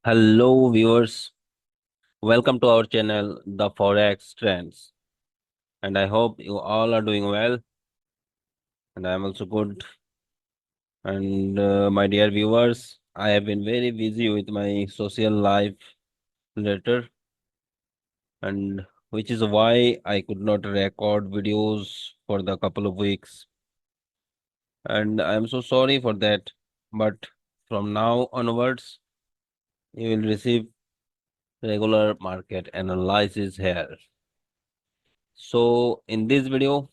Hello, viewers. Welcome to our channel, The Forex Trends. And I hope you all are doing well. And I am also good. And my dear viewers, I have been very busy with my social life later, and which is why I could not record videos for the couple of weeks. And I am so sorry for that. But from now onwards, you will receive regular market analysis here. So, in this video,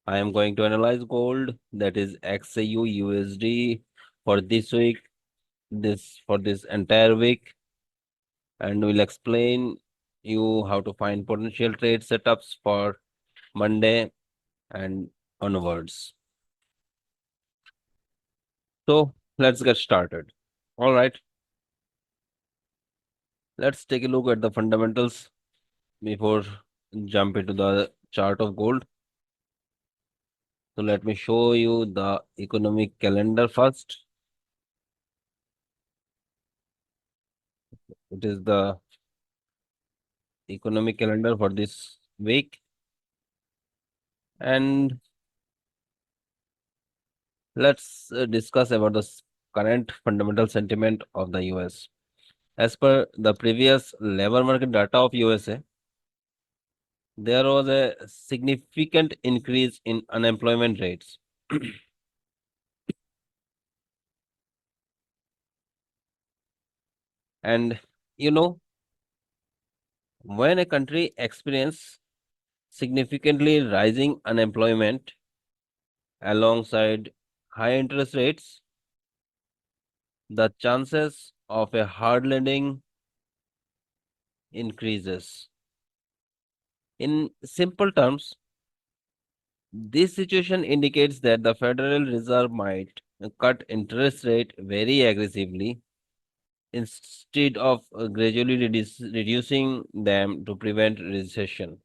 I am going to analyze gold, that is XAU USD for this week, this for this entire week, and we'll explain you how to find potential trade setups for Monday and onwards. So let's get started. All right, let's take a look at the fundamentals before jump into the chart of gold. So let me show you the economic calendar first. It is the economic calendar for this week. And let's discuss about the current fundamental sentiment of the US. As per the previous labor market data of USA, there was a significant increase in unemployment rates. And you know, when a country experiences significantly rising unemployment alongside high interest rates, the chances of a hard landing increases. In simple terms, this situation indicates that the Federal Reserve might cut interest rate very aggressively instead of gradually reducing them to prevent recession.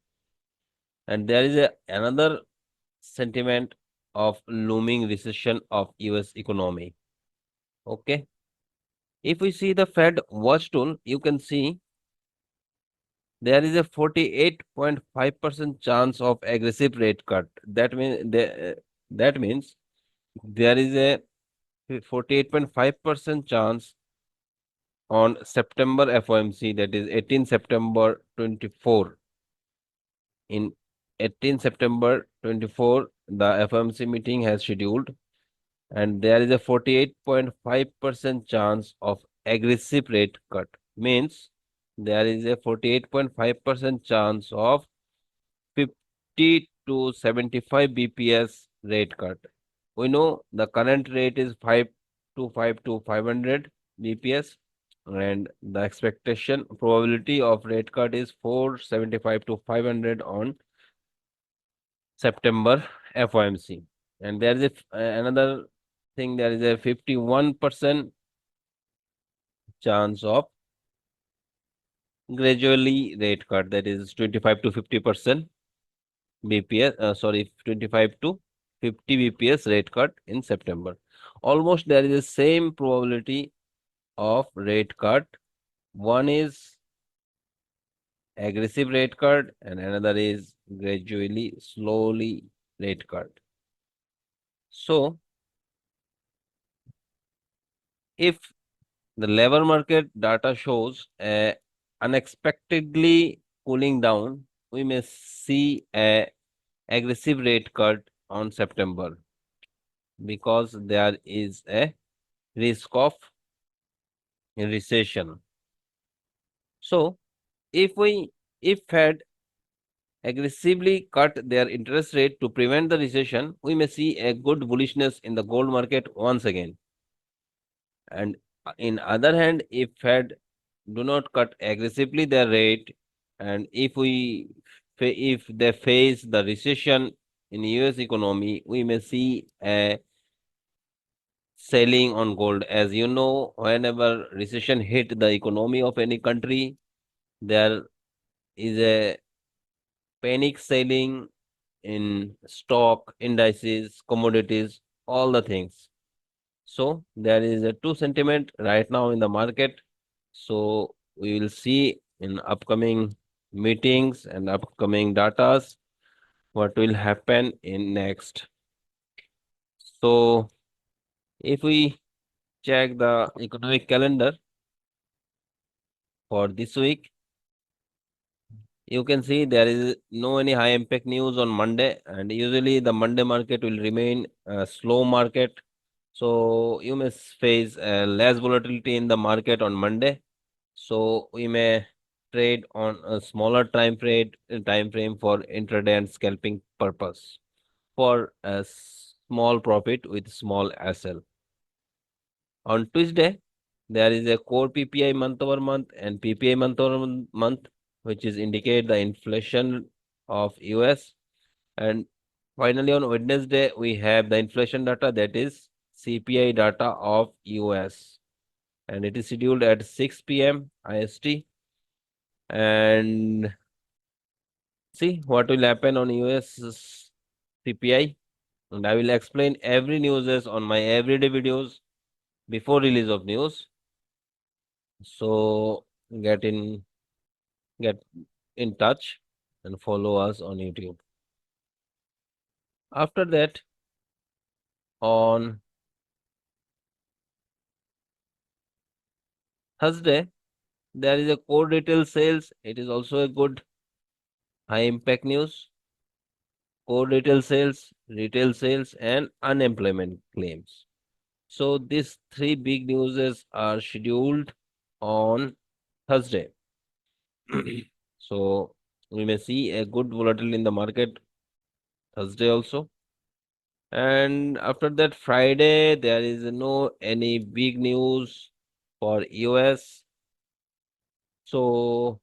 And there is another sentiment of looming recession of US economy. Okay. If we see the Fed watch tool, you can see there is a 48.5% chance of aggressive rate cut. That means there is a 48.5% chance on September FOMC, that is 18 September 24. In 18 September 24, the FOMC meeting has scheduled, and there is a 48.5% chance of aggressive rate cut. Means there is a 48.5% chance of 50 to 75 BPS rate cut. We know the current rate is 5 to 500 BPS, and the expectation probability of rate cut is 475 to 500 on September FOMC. And there is another thing, there is a 51% chance of gradually rate cut, that is 25 to 50% BPS, 25 to 50 BPS rate cut in September. Almost there is the same probability of rate cut. One is aggressive rate cut and another is gradually, slowly rate cut. So, if the labor market data shows a unexpectedly cooling down, we may see a aggressive rate cut on September because there is a risk of recession. So, if Fed aggressively cut their interest rate to prevent the recession, we may see a good bullishness in the gold market once again. And in other hand, if Fed do not cut aggressively their rate, and if they face the recession in US economy, we may see a selling on gold. As you know, whenever recession hit the economy of any country, there is a panic selling in stock, indices, commodities, all the things. So there is a two sentiment right now in the market. So we will see in upcoming meetings and upcoming datas what will happen in next. So if we check the economic calendar for this week, you can see there is no any high impact news on Monday, and usually the Monday market will remain a slow market. So you may face less volatility in the market on Monday. So we may trade on a smaller time frame for intraday and scalping purpose for a small profit with small SL. On Tuesday, there is a core PPI month over month and PPI month over month, which is indicate the inflation of US. And finally, on Wednesday, we have the inflation data, that is CPI data of US, and it is scheduled at 6 p.m. IST. And see what will happen on US CPI. And I will explain every news on my everyday videos before release of news. So get in touch and follow us on YouTube. After that, on Thursday, there is a core retail sales. It is also a good high impact news. Core retail sales, and unemployment claims. So these three big newses are scheduled on Thursday. So we may see a good volatility in the market Thursday also. And after that, Friday, there is no any big news for US. So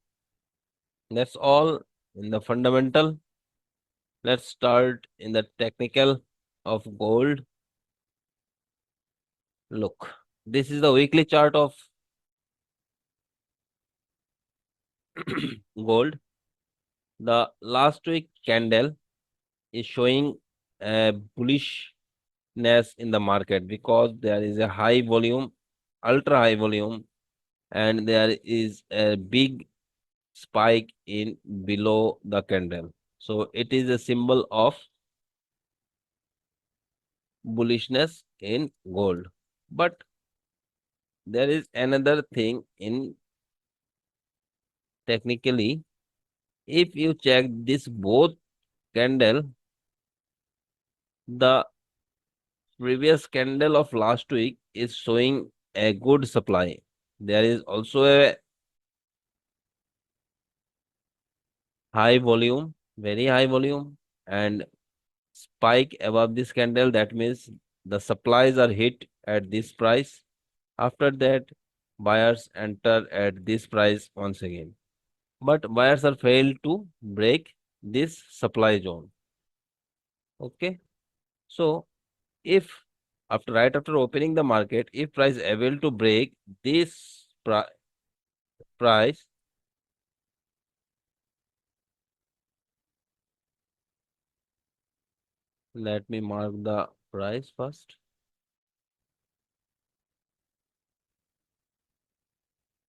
that's all in the fundamental. Let's start in the technical of gold. Look, this is the weekly chart of gold. The last week candle is showing a bullishness in the market because there is a high volume, ultra high volume, and there is a big spike in below the candle. So it is a symbol of bullishness in gold. But there is another thing in technically, if you check this both candle, the previous candle of last week is showing a good supply. There is also a high volume, very high volume, and spike above this candle. That means the supplies are hit at this price. After that, buyers enter at this price once again. But buyers are failed to break this supply zone. Okay. So if right after opening the market, if price able to break this price, let me mark the price first.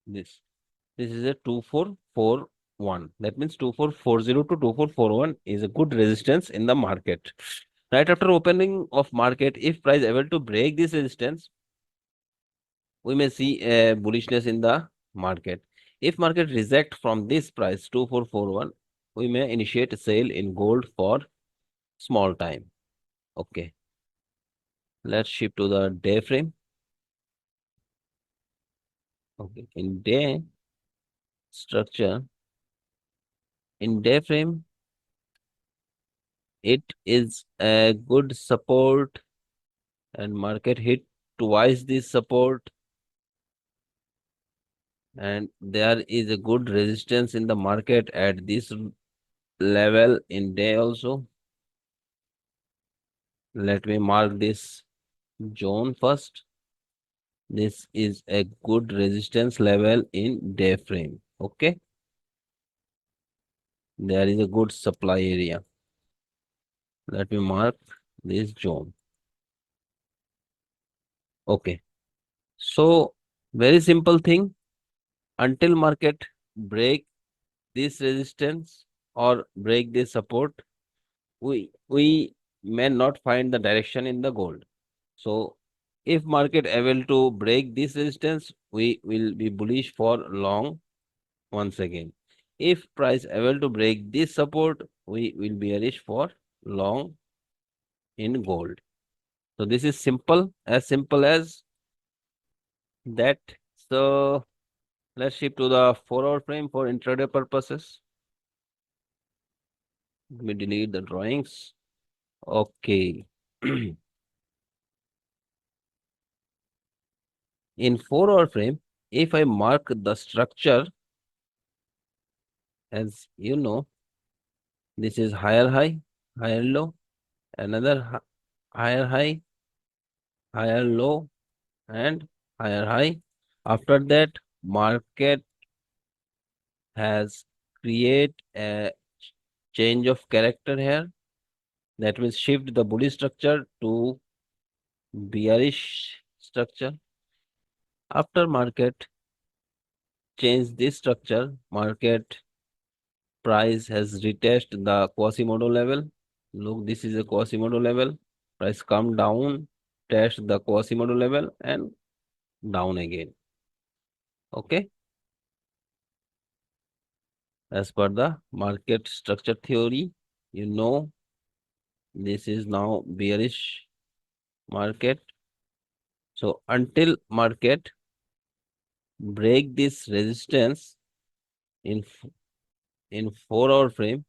This is a 2441. That means 2440 to 2441 is a good resistance in the market. Right after opening of market, if price able to break this resistance, we may see a bullishness in the market. If market reject from this price 2441, we may initiate a sale in gold for small time. Okay. Let's shift to the day frame. Okay. Structure, in day frame, it is a good support and market hit twice this support, and there is a good resistance in the market at this level in day also. Let me mark this zone first. This is a good resistance level in day frame. Okay, there is a good supply area. Let me mark this zone. Okay, so very simple thing. until market break this resistance or break this support, we may not find the direction in the gold. So if market able to break this resistance, we will be bullish for long once again. If price able to break this support, we will be bearish for long in gold. So this is simple as that. So let's shift to the 4 hour frame for intraday purposes. Let me delete the drawings. Okay. In 4 hour frame, if I mark the structure, as you know, this is higher high, higher low, another higher high, higher low, and higher high. After that, market has create a change of character here. That means shift the bullish structure to bearish structure. After market change this structure, market price has retested the Quasimodo level. Look, this is a Quasimodo level. Price come down, test the Quasimodo level and down again. Okay. As per the market structure theory, you know this is now bearish market. So until market break this resistance in 4 hour frame,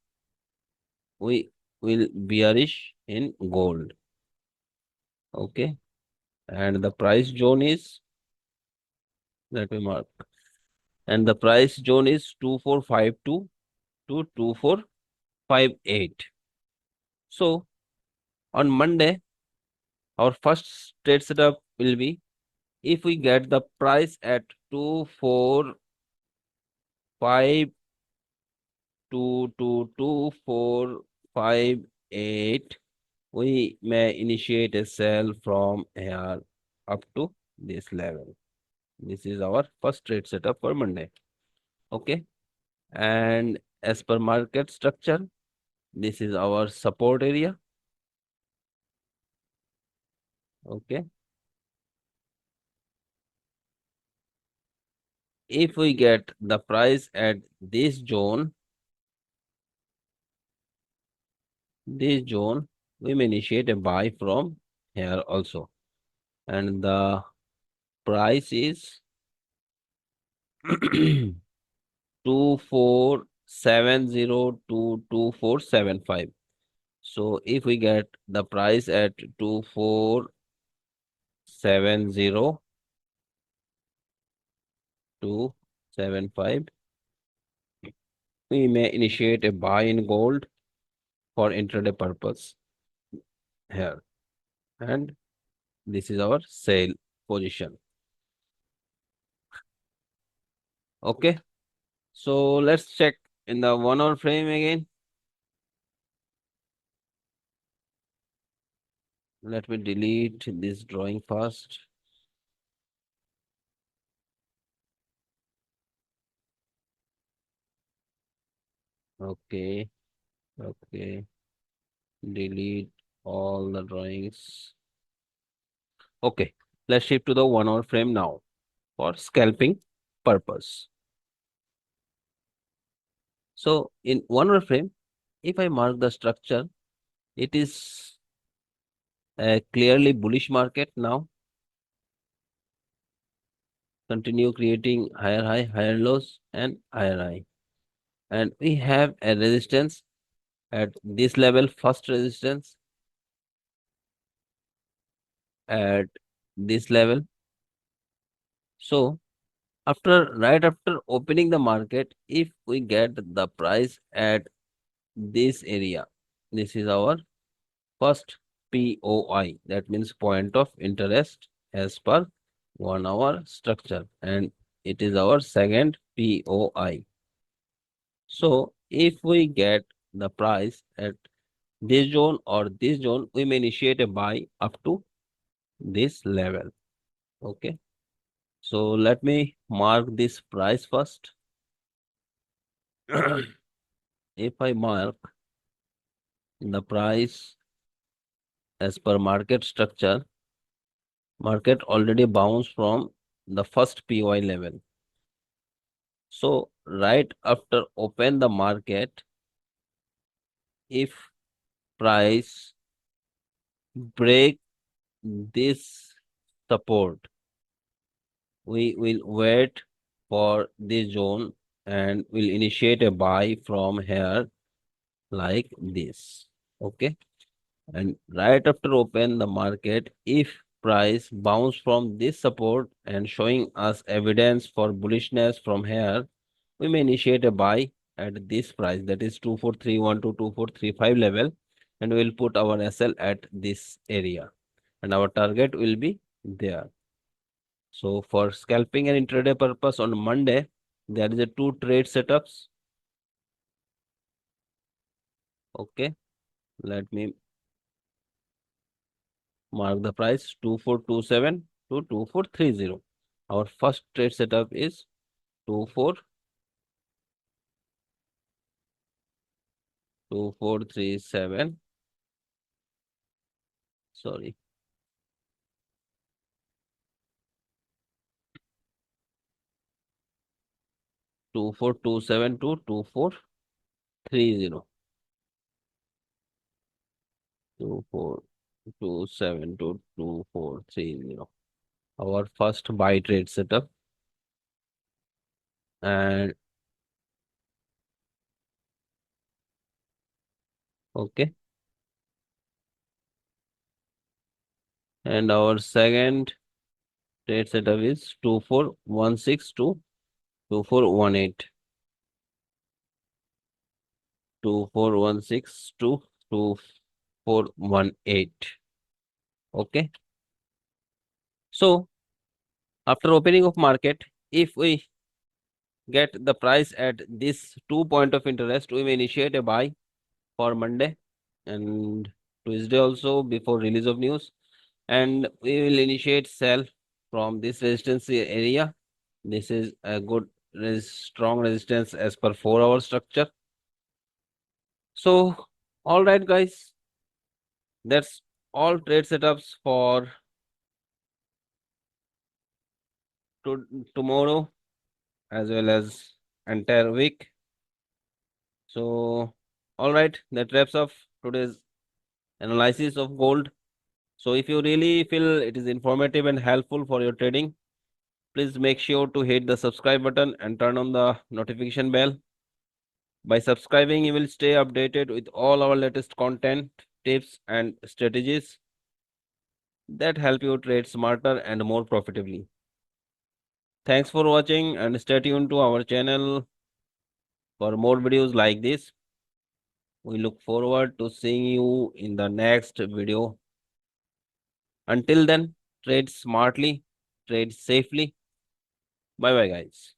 we will bearish in gold. Okay. And the price zone is, let me mark, and the price zone is 2452 to 2458. So on Monday, our first trade setup will be, if we get the price at 2452 to 2458, we may initiate a sell from here up to this level. This is our first trade setup for Monday. Okay. And as per market structure, this is our support area. Okay. If we get the price at this zone, we may initiate a buy from here also. And the price is 2470 to 2475. So if we get the price at 2470 to 75, we may initiate a buy in gold for intraday purpose here. And this is our sale position. Okay. So let's check in the 1 hour frame again. Let me delete this drawing first. Okay. Okay. Delete all the drawings. Okay. Let's shift to the 1 hour frame now for scalping purpose. So in 1 hour frame, if I mark the structure, it is a clearly bullish market now. Continue creating higher high, higher lows, and higher high. And we have a resistance at this level, first resistance at this level. So right after opening the market, if we get the price at this area, this is our first POI, that means point of interest as per 1 hour structure, and it is our second POI. So if we get the price at this zone or this zone, we may initiate a buy up to this level. Okay. So let me mark this price first. If I mark the price as per market structure, market already bounced from the first PY level. So right after open the market, if price break this support, we will wait for this zone and will initiate a buy from here like this. Okay. And right after open the market, if price bounce from this support and showing us evidence for bullishness from here, we may initiate a buy at this price, that is 2431 to 2435 level, and we'll put our SL at this area and our target will be there. So for scalping and intraday purpose on Monday, there is a two trade setups. Okay, let me mark the price 2427 to 2430. Our first trade setup is 2437. Sorry, 2427 to 2430. 2427 to 2430. Our first buy trade setup. And okay. And our second trade setup is 2416 to 2418. 2416 to 2418. Okay. So after opening of market, if we get the price at this 2 point of interest, we may initiate a buy for Monday and Tuesday also before release of news. And we will initiate sell from this resistance area. This is a good strong resistance as per 4-hour structure. So, all right, guys, that's all trade setups for tomorrow as well as entire week. So, all right, that wraps up today's analysis of gold. So, if you really feel it is informative and helpful for your trading, please make sure to hit the subscribe button and turn on the notification bell. By subscribing, you will stay updated with all our latest content, tips, and strategies that help you trade smarter and more profitably. Thanks for watching and stay tuned to our channel for more videos like this. We look forward to seeing you in the next video. Until then, trade smartly, trade safely. Bye bye, guys.